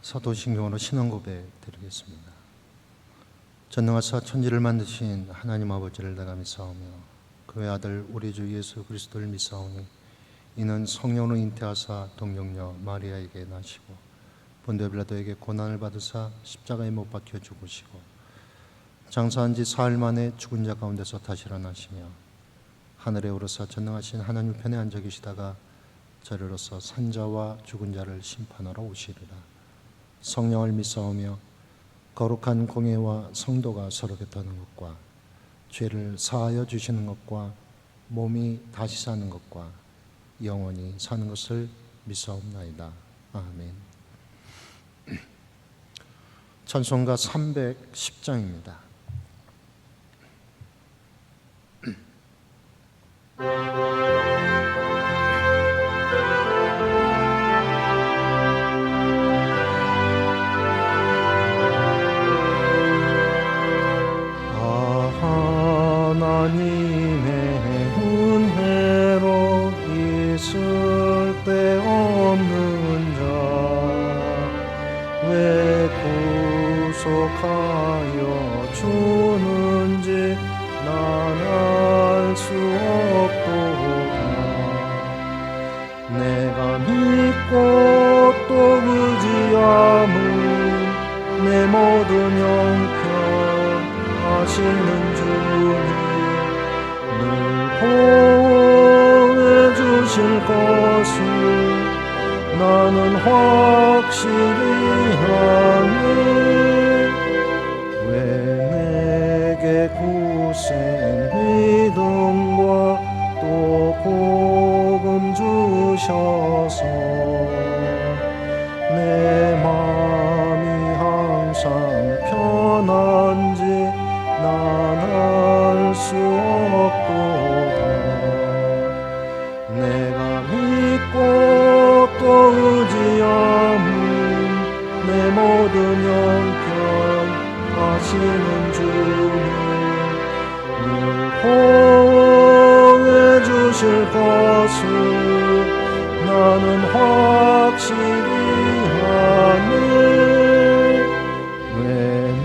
사도신경으로 신앙 고백 드리겠습니다. 전능하사 천지를 만드신 하나님 아버지를 내가 믿사오며 그의 아들 우리 주 예수 그리스도를 믿사오니 이는 성령으로 잉태하사 동정녀 마리아에게 나시고 본디오 빌라도에게 고난을 받으사 십자가에 못 박혀 죽으시고 장사한 지 사흘 만에 죽은 자 가운데서 다시 일어나시며 하늘에 오르사 전능하신 하나님 편에 앉아 계시다가 저리로서 산자와 죽은 자를 심판하러 오시리라. 성령을 믿사오며 거룩한 공예와 성도가 서로 곁하는 것과 죄를 사하여 주시는 것과 몸이 다시 사는 것과 영원히 사는 것을 믿사옵나이다. 아멘. 찬송가 310장입니다. 하나님의 은혜로 있을 데 없는 자 왜 구속하여 주는지 난 알 수 없도다. 내가 믿고 또 의지함은 내 모든 형편 하시는 주님 늘 보호해 주실 것을 나는 확실히 아네. 왜 내게 굳센 믿음과 또 복음 주셔서 내 마음이 항상 편한지 난 알 수 없도다. 내가 믿고 또 의지함은 내 모든 형편 하시는 주님 늘 보호해 주실 것을 나는 확실히 아네. 왜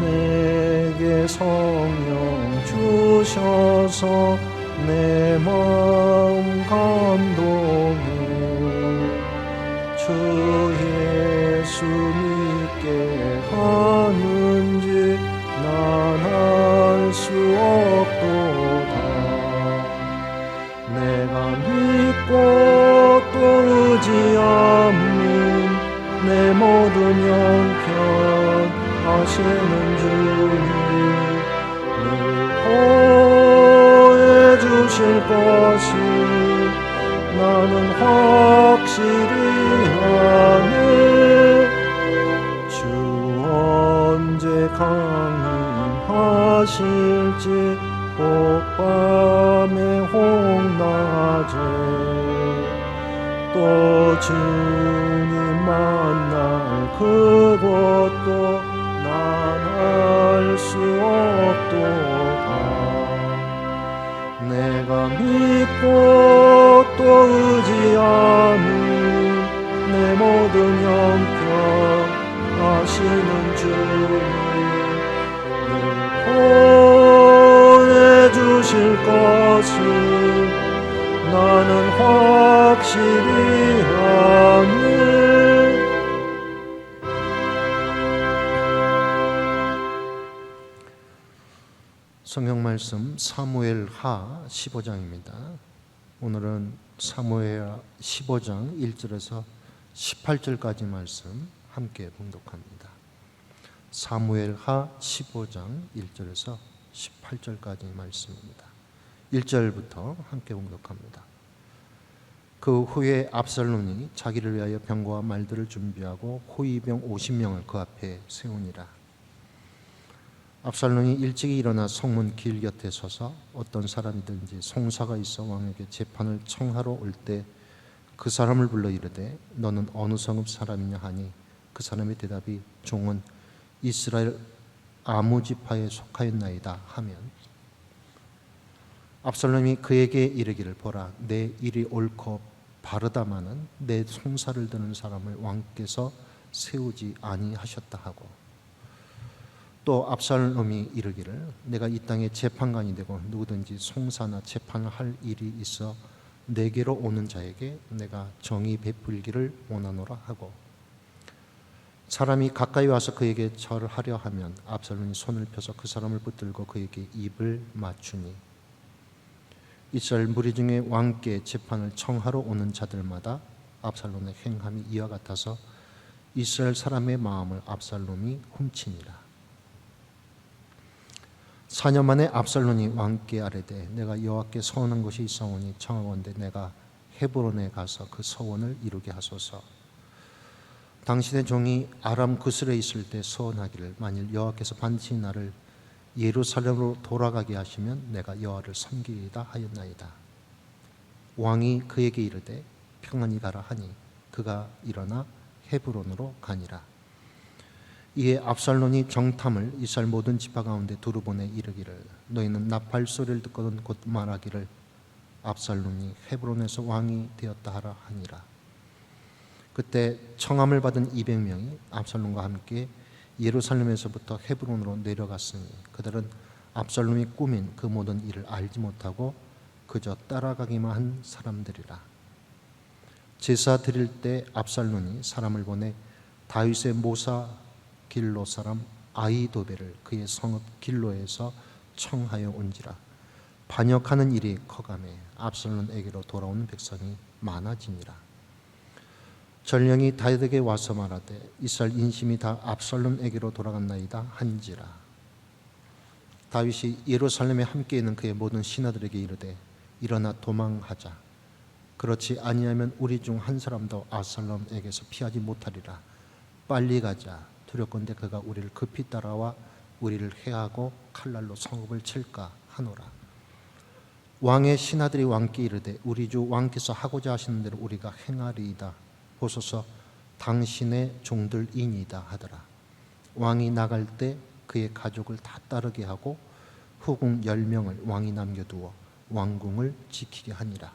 내게 성령 주셔서 내 마음 감동해 주 예수 믿게 하는지 난 알 수 없도다. 내가 믿고 또 의지함은 내 모든 형편 하시는 주님 늘 보호해 주실 것을 나는 확실히 아네. 주 언제 강림하실지 꽃밤의 홍낮에 또 주님 만날 그것도 난 알 수 없도다. 내가 믿고 또 의지함은 내 모든 형편 하시는 주님 늘 보호해 주실 것을 나는 확실히 아네. 성경 말씀 사무엘하 15장입니다. 오늘은 사무엘하 15장 1절에서 18절까지 말씀 함께 봉독합니다. 사무엘하 15장 1절에서 18절까지 말씀입니다. 1절부터 함께 봉독합니다. 그 후에 압살롬이 자기를 위하여 병거와 말들을 준비하고 호위병 50명을 그 앞에 세우니라. 압살롬이 일찍이 일어나 성문 길 곁에 서서 어떤 사람이든지 송사가 있어 왕에게 재판을 청하러 올 때 그 사람을 불러 이르되 너는 어느 성읍 사람이냐 하니 그 사람의 대답이 종은 이스라엘 아무 지파에 속하였나이다 하면 압살롬이 그에게 이르기를 보라 내 일이 옳고 바르다마는 내 송사를 드는 사람을 왕께서 세우지 아니하셨다 하고, 또 압살롬이 이르기를 내가 이 땅에 재판관이 되고 누구든지 송사나 재판을 할 일이 있어 내게로 오는 자에게 내가 정의 베풀기를 원하노라 하고, 사람이 가까이 와서 그에게 절하려 하면 압살롬이 손을 펴서 그 사람을 붙들고 그에게 입을 맞추니, 이스라엘 무리 중에 왕께 재판을 청하러 오는 자들마다 압살롬의 행함이 이와 같아서 이스라엘 사람의 마음을 압살롬이 훔치니라. 4년 만에 압살롬이 왕께 아뢰되 내가 여호와께 서원한 것이 있사오니 청하건대 내가 헤브론에 가서 그 서원을 이루게 하소서. 당신의 종이 아람 구슬에 있을 때 서원하기를 만일 여호와께서 반드시 나를 예루살렘으로 돌아가게 하시면 내가 여호와를 섬기리이다 하였나이다. 왕이 그에게 이르되 평안히 가라 하니 그가 일어나 헤브론으로 가니라. 이에 압살롬이 정탐을 이스라엘 모든 지파 가운데 두루 보내 이르기를 너희는 나팔 소리를 듣거든 곧 말하기를 압살롬이 헤브론에서 왕이 되었다 하라 하니라. 그때 청함을 받은 200명이 압살롬과 함께 예루살렘에서부터 헤브론으로 내려갔으니 그들은 압살롬이 꾸민 그 모든 일을 알지 못하고 그저 따라가기만 한 사람들이라. 제사 드릴 때 압살롬이 사람을 보내 다윗의 모사 길로 사람 아히도벨을 그의 성읍 길로에서 청하여 온지라. 반역하는 일이 커가매 압살롬에게로 돌아오는 백성이 많아지니라. 전령이 다윗에게 와서 말하되 이스라엘 인심이 다 압살롬에게로 돌아갔나이다 한지라. 다윗이 예루살렘에 함께 있는 그의 모든 신하들에게 이르되 일어나 도망하자. 그렇지 아니하면 우리 중 한 사람도 압살롬에게서 피하지 못하리라. 빨리 가자. 두렵건대 그가 우리를 급히 따라와 우리를 해하고 칼날로 성읍을 칠까 하노라. 왕의 신하들이 왕께 이르되 우리 주 왕께서 하고자 하시는 대로 우리가 행하리이다. 보소서 당신의 종들이니이다 하더라. 왕이 나갈 때 그의 가족을 다 따르게 하고 후궁 10명을 왕이 남겨두어 왕궁을 지키게 하니라.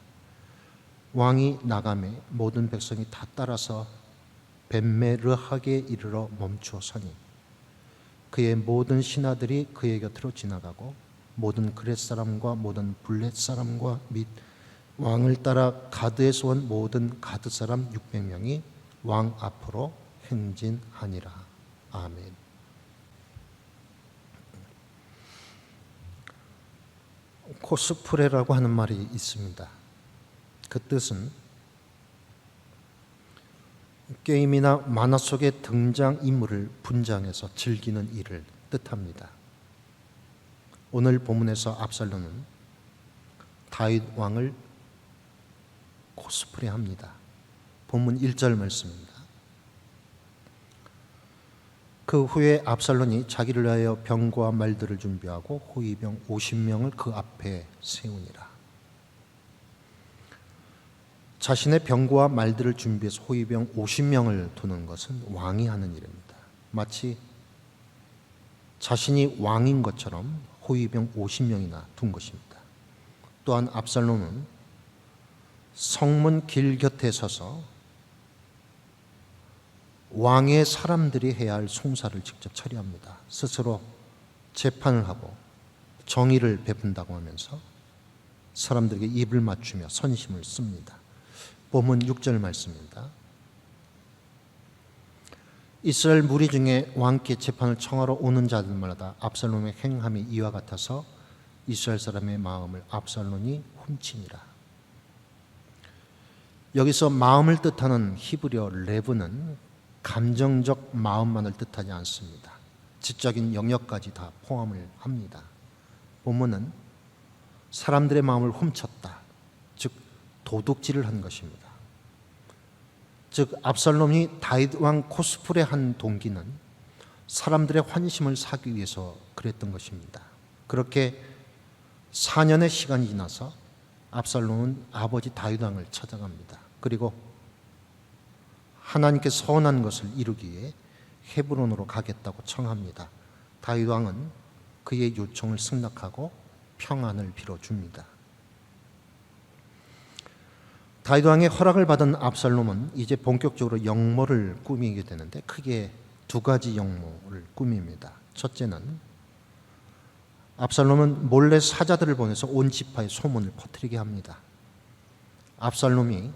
왕이 나가매 모든 백성이 다 따라서 벳메르하게 이르러 멈추어 서니 그의 모든 신하들이 그의 곁으로 지나가고 모든 그렛 사람과 모든 블렛 사람과 및 왕을 따라 가드에서 온 모든 가드 사람 600명이 왕 앞으로 행진하니라. 아멘. 코스프레라고 하는 말이 있습니다. 그 뜻은 게임이나 만화 속의 등장인물을 분장해서 즐기는 일을 뜻합니다. 오늘 본문에서 압살롬은 다윗 왕을 코스프레합니다. 본문 1절 말씀입니다. 그 후에 압살롬이 자기를 위하여 병과 말들을 준비하고 호위병 50명을 그 앞에 세우니라. 자신의 병과 말들을 준비해서 호위병 50명을 두는 것은 왕이 하는 일입니다. 마치 자신이 왕인 것처럼 호위병 50명이나 둔 것입니다. 또한 압살롬은 성문 길 곁에 서서 왕의 사람들이 해야 할 송사를 직접 처리합니다. 스스로 재판을 하고 정의를 베푼다고 하면서 사람들에게 입을 맞추며 선심을 씁니다. 본문 6절 말씀입니다. 이스라엘 무리 중에 왕께 재판을 청하러 오는 자들마다 압살롬의 행함이 이와 같아서 이스라엘 사람의 마음을 압살롬이 훔치니라. 여기서 마음을 뜻하는 히브리어 레브는 감정적 마음만을 뜻하지 않습니다. 지적인 영역까지 다 포함을 합니다. 본문은 사람들의 마음을 훔쳤다, 즉 도둑질을 한 것입니다. 즉 압살롬이 다윗 왕 코스프레한 동기는 사람들의 환심을 사기 위해서 그랬던 것입니다. 그렇게 4년의 시간이 지나서 압살롬은 아버지 다윗 왕을 찾아갑니다. 그리고 하나님께 서원한 것을 이루기 위해 헤브론으로 가겠다고 청합니다. 다윗 왕은 그의 요청을 승낙하고 평안을 빌어줍니다. 다윗 왕의 허락을 받은 압살롬은 이제 본격적으로 역모를 꾸미게 되는데 크게 두 가지 역모를 꾸밉니다. 첫째는 압살롬은 몰래 사자들을 보내서 온 지파에 소문을 퍼뜨리게 합니다. 압살롬이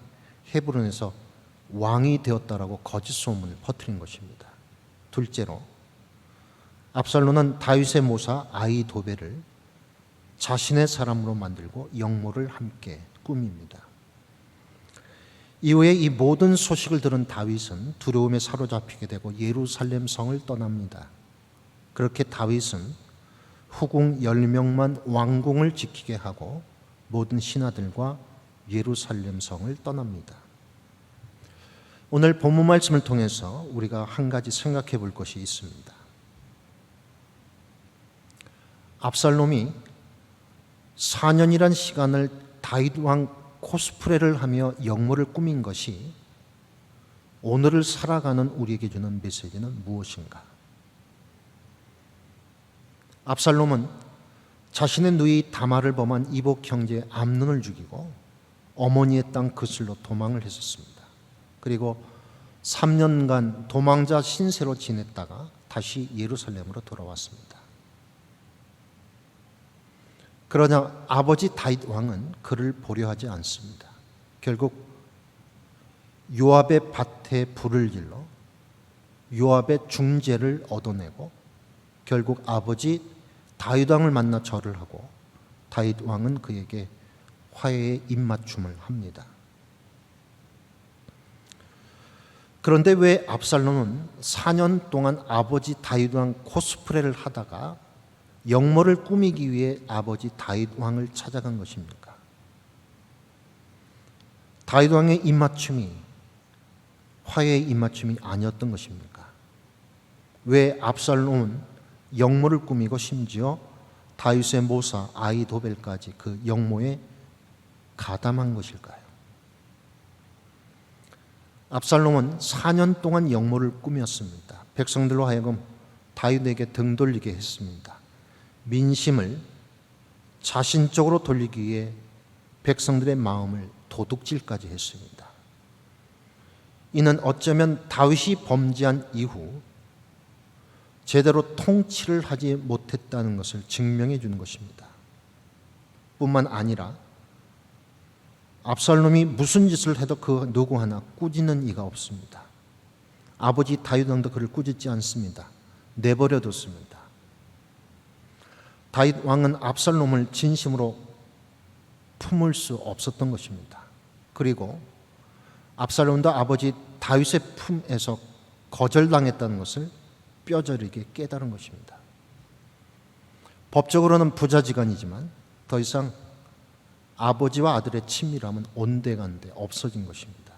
헤브론에서 왕이 되었다라고 거짓 소문을 퍼뜨린 것입니다. 둘째로 압살롬은 다윗의 모사 아히도벨을 자신의 사람으로 만들고 역모를 함께 꾸밉니다. 이후에 이 모든 소식을 들은 다윗은 두려움에 사로잡히게 되고 예루살렘 성을 떠납니다. 그렇게 다윗은 후궁 10명만 왕궁을 지키게 하고 모든 신하들과 예루살렘 성을 떠납니다. 오늘 본문 말씀을 통해서 우리가 한 가지 생각해 볼 것이 있습니다. 압살롬이 4년이란 시간을 다윗 왕 코스프레를 하며 역모를 꾸민 것이 오늘을 살아가는 우리에게 주는 메시지는 무엇인가? 압살롬은 자신의 누이 다말을 범한 이복 형제 암논을 죽이고 어머니의 땅 그슬로 도망을 했었습니다. 그리고 3년간 도망자 신세로 지냈다가 다시 예루살렘으로 돌아왔습니다. 그러나 아버지 다윗 왕은 그를 보려하지 않습니다. 결국 요압의 밭에 불을 질러 요압의 중재를 얻어내고 결국 아버지 다윗 왕을 만나 절을 하고 다윗 왕은 그에게 화해의 입맞춤을 합니다. 그런데 왜 압살롬은 4년 동안 아버지 다윗 왕 코스프레를 하다가 역모를 꾸미기 위해 아버지 다윗 왕을 찾아간 것입니까? 다윗 왕의 입맞춤이 화해의 입맞춤이 아니었던 것입니까? 왜 압살롬은 역모를 꾸미고 심지어 다윗의 모사 아히도벨까지 그 역모에 가담한 것일까요? 압살롬은 4년 동안 역모를 꾸몄습니다. 백성들로 하여금 다윗에게 등 돌리게 했습니다. 민심을 자신 쪽으로 돌리기 위해 백성들의 마음을 도둑질까지 했습니다. 이는 어쩌면 다윗이 범죄한 이후 제대로 통치를 하지 못했다는 것을 증명해 주는 것입니다. 뿐만 아니라 압살롬이 무슨 짓을 해도 그 누구 하나 꾸짖는 이가 없습니다. 아버지 다윗 왕도 그를 꾸짖지 않습니다. 내버려 뒀습니다. 다윗 왕은 압살롬을 진심으로 품을 수 없었던 것입니다. 그리고 압살롬도 아버지 다윗의 품에서 거절당했다는 것을 뼈저리게 깨달은 것입니다. 법적으로는 부자지간이지만 더 이상 아버지와 아들의 친밀함은 온데간데 없어진 것입니다.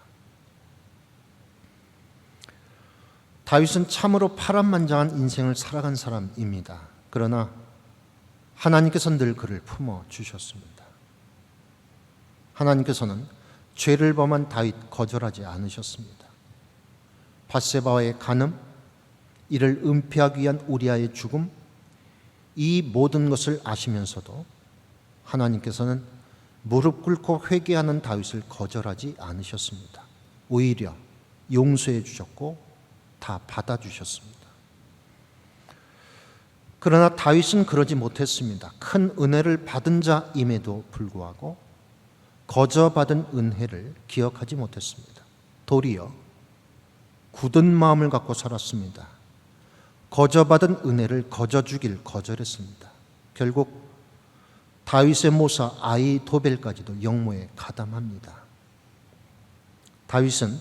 다윗은 참으로 파란만장한 인생을 살아간 사람입니다. 그러나 하나님께서는 늘 그를 품어주셨습니다. 하나님께서는 죄를 범한 다윗 거절하지 않으셨습니다. 밧세바와의 간음, 이를 은폐하기 위한 우리아의 죽음, 이 모든 것을 아시면서도 하나님께서는 무릎 꿇고 회개하는 다윗을 거절하지 않으셨습니다. 오히려 용서해 주셨고 다 받아주셨습니다. 그러나 다윗은 그러지 못했습니다. 큰 은혜를 받은 자임에도 불구하고 거저받은 은혜를 기억하지 못했습니다. 도리어 굳은 마음을 갖고 살았습니다. 거저받은 은혜를 거저주길 거절했습니다. 결국 다윗의 모사 아히도벨까지도 역모에 가담합니다. 다윗은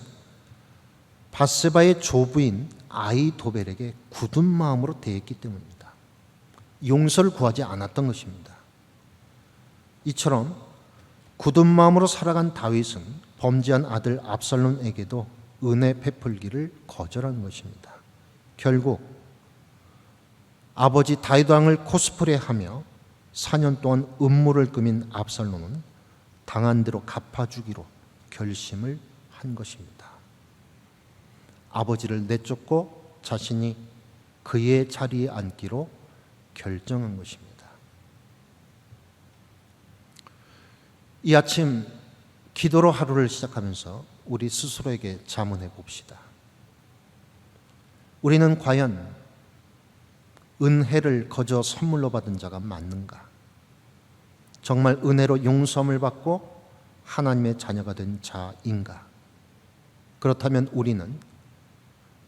밧세바의 조부인 아히도벨에게 굳은 마음으로 대했기 때문입니다. 용서를 구하지 않았던 것입니다. 이처럼 굳은 마음으로 살아간 다윗은 범죄한 아들 압살롬에게도 은혜 베풀기를 거절한 것입니다. 결국 아버지 다윗 왕을 코스프레하며 4년 동안 음모를 꾸민 압살롬은 당한 대로 갚아주기로 결심을 한 것입니다. 아버지를 내쫓고 자신이 그의 자리에 앉기로 결정한 것입니다. 이 아침 기도로 하루를 시작하면서 우리 스스로에게 자문해 봅시다. 우리는 과연 은혜를 거저 선물로 받은 자가 맞는가? 정말 은혜로 용서함을 받고 하나님의 자녀가 된 자인가? 그렇다면 우리는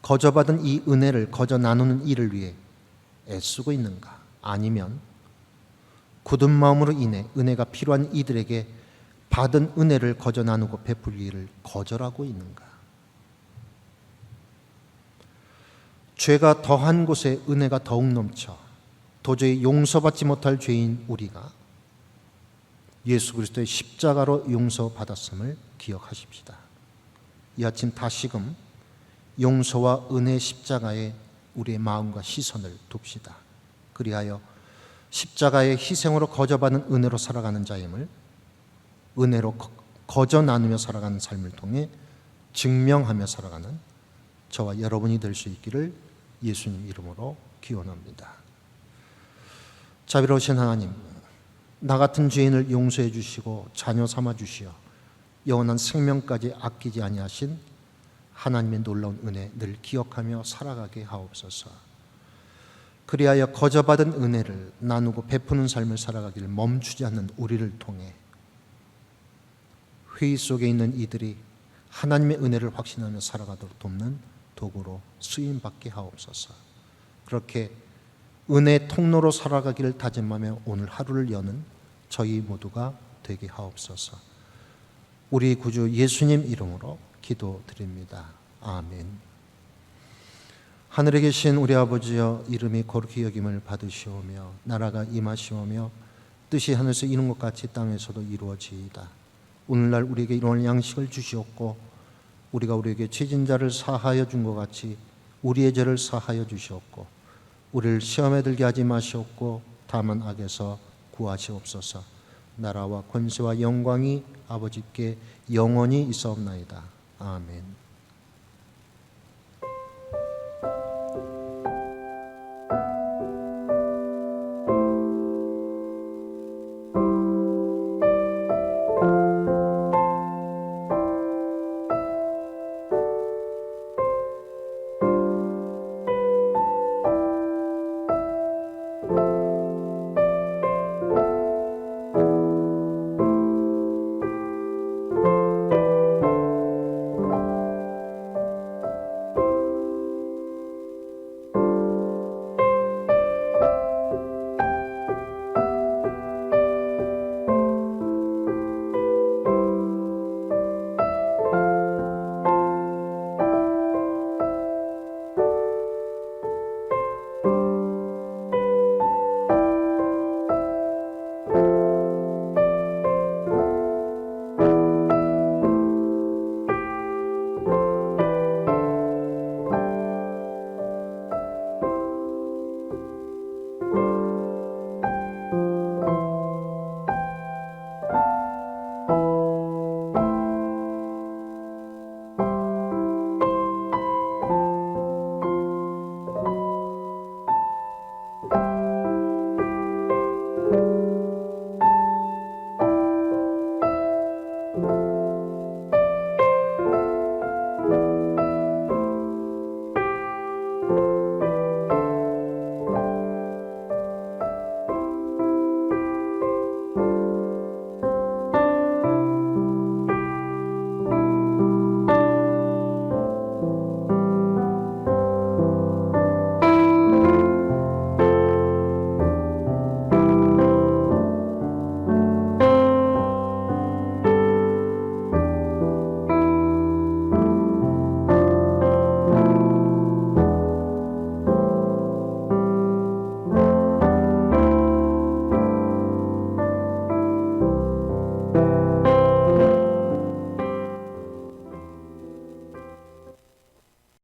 거저 받은 이 은혜를 거저 나누는 일을 위해 애쓰고 있는가? 아니면 굳은 마음으로 인해 은혜가 필요한 이들에게 받은 은혜를 거저 나누고 베풀 일을 거절하고 있는가? 죄가 더한 곳에 은혜가 더욱 넘쳐 도저히 용서받지 못할 죄인 우리가 예수 그리스도의 십자가로 용서받았음을 기억하십시다. 이 아침 다시금 용서와 은혜의 십자가에 우리의 마음과 시선을 둡시다. 그리하여 십자가의 희생으로 거저받은 은혜로 살아가는 자임을 은혜로 거저 나누며 살아가는 삶을 통해 증명하며 살아가는 저와 여러분이 될 수 있기를 예수님 이름으로 기원합니다. 자비로우신 하나님, 나 같은 죄인을 용서해 주시고 자녀 삼아 주시어 영원한 생명까지 아끼지 아니하신 하나님의 놀라운 은혜 늘 기억하며 살아가게 하옵소서. 그리하여 거저받은 은혜를 나누고 베푸는 삶을 살아가기를 멈추지 않는 우리를 통해 회의 속에 있는 이들이 하나님의 은혜를 확신하며 살아가도록 돕는 도구로 쓰임받게 하옵소서. 그렇게 은혜 통로로 살아가기를 다짐하며 오늘 하루를 여는 저희 모두가 되게 하옵소서. 우리 구주 예수님 이름으로 기도드립니다. 아멘. 하늘에 계신 우리 아버지여, 이름이 거룩히 여김을 받으시오며 나라가 임하시오며 뜻이 하늘에서 이룬 것 같이 땅에서도 이루어지이다. 오늘날 우리에게 일용할 양식을 주시옵고 우리가 우리에게 죄진 자를 사하여 준 것 같이 우리의 죄를 사하여 주시옵고 우리를 시험에 들게 하지 마시옵고 다만 악에서 구하시옵소서. 나라와 권세와 영광이 아버지께 영원히 있사옵나이다. 아멘.